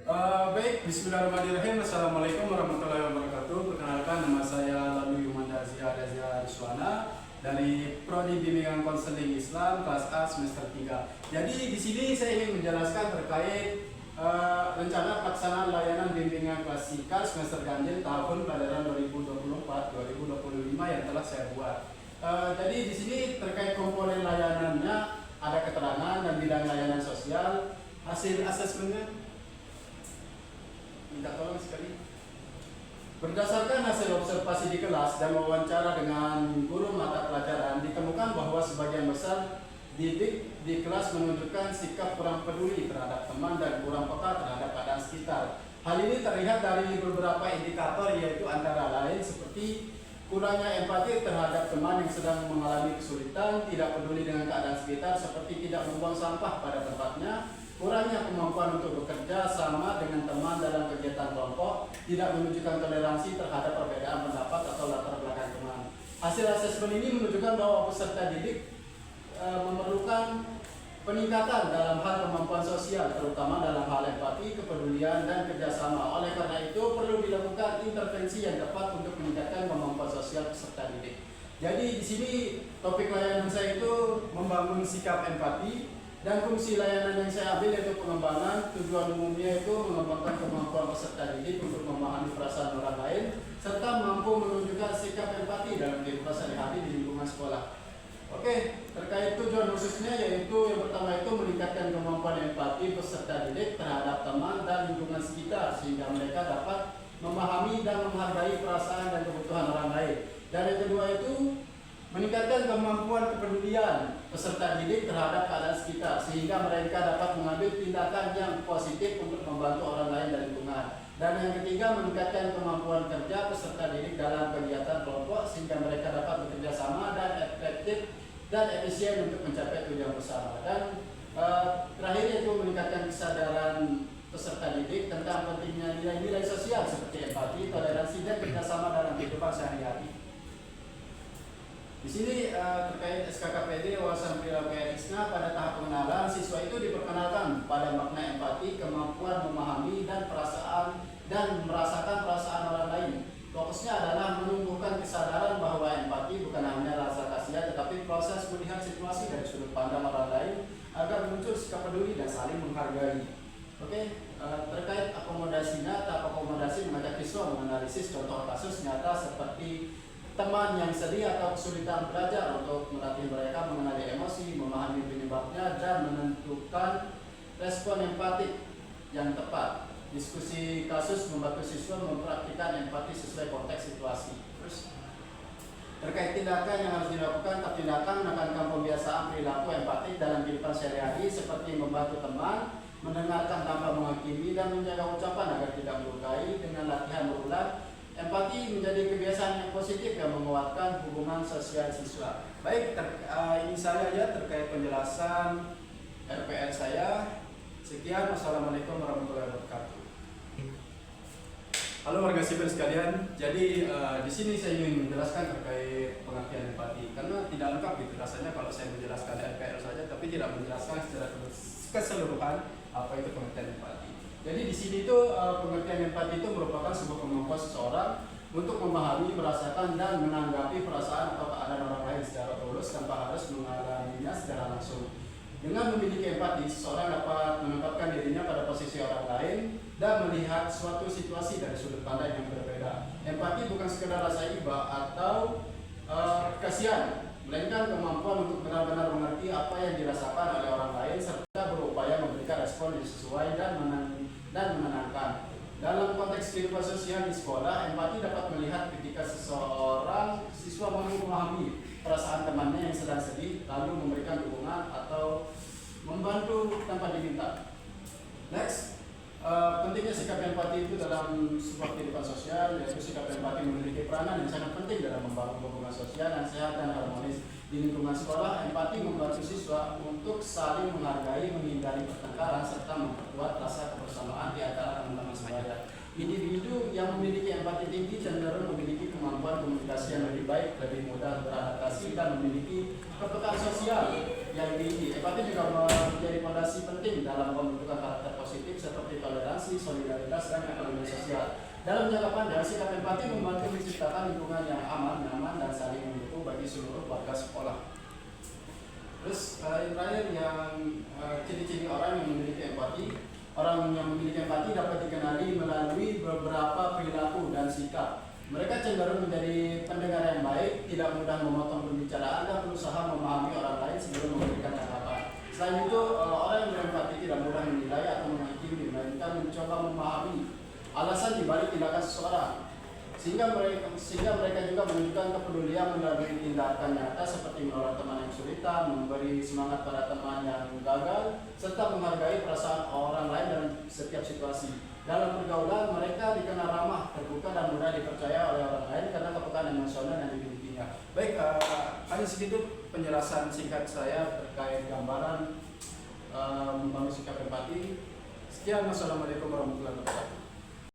Baik, Bismillahirrahmanirrahim. Assalamualaikum warahmatullahi wabarakatuh. Perkenalkan, nama saya Lalu Yumanda Zia Riswana dari Prodi Bimbingan Konseling Islam kelas A semester 3. Jadi di sini saya ingin menjelaskan terkait rencana pelaksanaan layanan bimbingan klasikal semester ganjil tahun pelajaran 2024-2025 yang telah saya buat. Jadi di sini terkait komponen layanannya ada keterangan dan bidang layanan sosial, hasil asesmennya. Minta tolong sekali. Berdasarkan hasil observasi di kelas dan wawancara dengan guru mata pelajaran, ditemukan bahwa sebagian besar didik di kelas menunjukkan sikap kurang peduli terhadap teman dan kurang peka terhadap keadaan sekitar. Hal ini terlihat dari beberapa indikator, yaitu antara lain seperti kurangnya empati terhadap teman yang sedang mengalami kesulitan, tidak peduli dengan keadaan sekitar seperti tidak membuang sampah pada tempatnya, kurangnya kemampuan untuk bekerja sama dengan teman dalam kegiatan kelompok, tidak menunjukkan toleransi terhadap perbedaan pendapat atau latar belakang teman. Hasil asesmen ini menunjukkan bahwa peserta didik memerlukan peningkatan dalam hal kemampuan sosial, terutama dalam hal empati, kepedulian, dan kerjasama. Oleh karena itu, perlu dilakukan intervensi yang tepat untuk meningkatkan kemampuan sosial peserta didik. Jadi di sini topik layanan saya itu membangun sikap empati. Dan fungsi layanan yang saya ambil yaitu pengembangan, tujuan umumnya itu mengembangkan kemampuan peserta didik untuk memahami perasaan orang lain, serta mampu menunjukkan sikap empati dalam kehidupan sehari-hari di lingkungan sekolah. Oke, terkait tujuan khususnya yaitu yang pertama itu meningkatkan kemampuan empati peserta didik terhadap teman dan lingkungan sekitar, sehingga mereka dapat memahami dan menghargai perasaan dan kebutuhan orang lain. Dan yang kedua itu meningkatkan kemampuan kepedulian peserta didik terhadap keadaan sekitar, sehingga mereka dapat mengambil tindakan yang positif untuk membantu orang lain dan lingkungan. Dan yang ketiga, meningkatkan kemampuan kerja peserta didik dalam kegiatan kelompok, sehingga mereka dapat bekerja sama dan efektif dan efisien untuk mencapai tujuan bersama. Dan terakhir yaitu meningkatkan kesadaran peserta didik tentang pentingnya nilai-nilai sosial seperti empati, toleransi, dan kerjasama dalam kehidupan sehari-hari. Di sini terkait SKKPD wawasan perilaku etisnya, pada tahap pengenalan siswa itu diperkenalkan pada makna empati, kemampuan memahami dan perasaan dan merasakan perasaan orang lain. Fokusnya adalah menumbuhkan kesadaran bahwa empati bukan hanya rasa kasihan, tetapi proses melihat situasi dari sudut pandang orang lain agar muncul sikap peduli dan saling menghargai. Oke, terkait akomodasinya, tahap akomodasi mengajak siswa menganalisis contoh kasus nyata seperti teman yang sedih atau kesulitan belajar untuk melatih mereka mengenali emosi, memahami penyebabnya, dan menentukan respon empatik yang tepat. Diskusi kasus membantu siswa mempraktikkan empati sesuai konteks situasi. Terus terkait tindakan yang harus dilakukan, tindakan menekankan pembiasaan perilaku empatik dalam kehidupan sehari-hari seperti membantu teman, mendengarkan tanpa menghakimi, dan menjaga ucapan agar tidak melukai. Dengan latihan berulang, empati menjadi kebiasaan yang positif yang menguatkan hubungan sosial siswa. Baik, ini saya aja terkait penjelasan RPL saya. Sekian, wassalamualaikum warahmatullahi wabarakatuh. Halo warga sipil sekalian. Jadi di sini saya ingin menjelaskan terkait pengertian empati karena tidak lengkap gitu rasanya kalau saya menjelaskan RPL saja, tapi tidak menjelaskan secara keseluruhan apa itu pengertian empati. Jadi di sini tuh pengertian empati itu merupakan sebuah kemampuan seseorang untuk memahami, merasakan, dan menanggapi perasaan atau keadaan orang lain secara tulus tanpa harus mengalaminya secara langsung. Dengan memiliki empati, seseorang dapat menempatkan dirinya pada posisi orang lain dan melihat suatu situasi dari sudut pandang yang berbeda. Empati bukan sekedar rasa iba atau kasihan, melainkan kemampuan untuk benar-benar mengerti apa yang dirasakan oleh orang lain serta berupaya memberikan respon yang sesuai dan menenangkan. Dalam konteks kehidupan sosial di sekolah, empati dapat melihat ketika seseorang siswa mampu memahami perasaan temannya yang sedang sedih, lalu memberikan dukungan atau membantu tanpa diminta. Next, pentingnya sikap empati itu dalam sebuah kehidupan sosial, yaitu sikap empati memiliki peranan yang sangat penting dalam membangun hubungan sosial yang sehat dan harmonis di lingkungan sekolah. Empati membantu siswa untuk saling menghargai, menghindari pertengkaran, serta memperkuat rasa kebersamaan di antara teman-teman sebaya. Individu yang memiliki empati tinggi cenderung memiliki kemampuan komunikasi yang lebih baik, lebih mudah beradaptasi, dan memiliki kepekaan sosial yang tinggi. Empati juga menjadi fondasi penting dalam pembentukan karakter positif seperti toleransi, toleransi, solidaritas, dan ekonomi sosial. Dalam jangka panjang, sikap empati membantu menciptakan lingkungan yang aman, nyaman, dan saling mendukung bagi seluruh warga sekolah. Terus yang terakhir yang ciri-ciri orang yang memiliki empati. Orang yang memiliki empati dapat dikenali melalui beberapa perilaku dan sikap. Mereka cenderung menjadi pendengar yang baik, tidak mudah memotong pembicaraan, dan berusaha memahami orang lain sebelum memberikan tanggapan. Selain itu, orang yang berempati tidak mudah menilai atau menghakimi, melainkan mencoba memahami alasan dibalik tindakan seseorang. Sehingga mereka juga menunjukkan kepedulian melalui tindakan nyata seperti menolong teman yang kesulitan, memberi semangat pada teman yang gagal, serta menghargai perasaan orang lain dalam setiap situasi. Dalam pergaulan, mereka dikenal ramah, terbuka, dan mudah dipercaya oleh orang lain karena kepekaan emosional yang dimilikinya. Baik, hanya segitu penjelasan singkat saya terkait gambaran membangun sikap empati. Sekian, wassalamualaikum warahmatullahi wabarakatuh.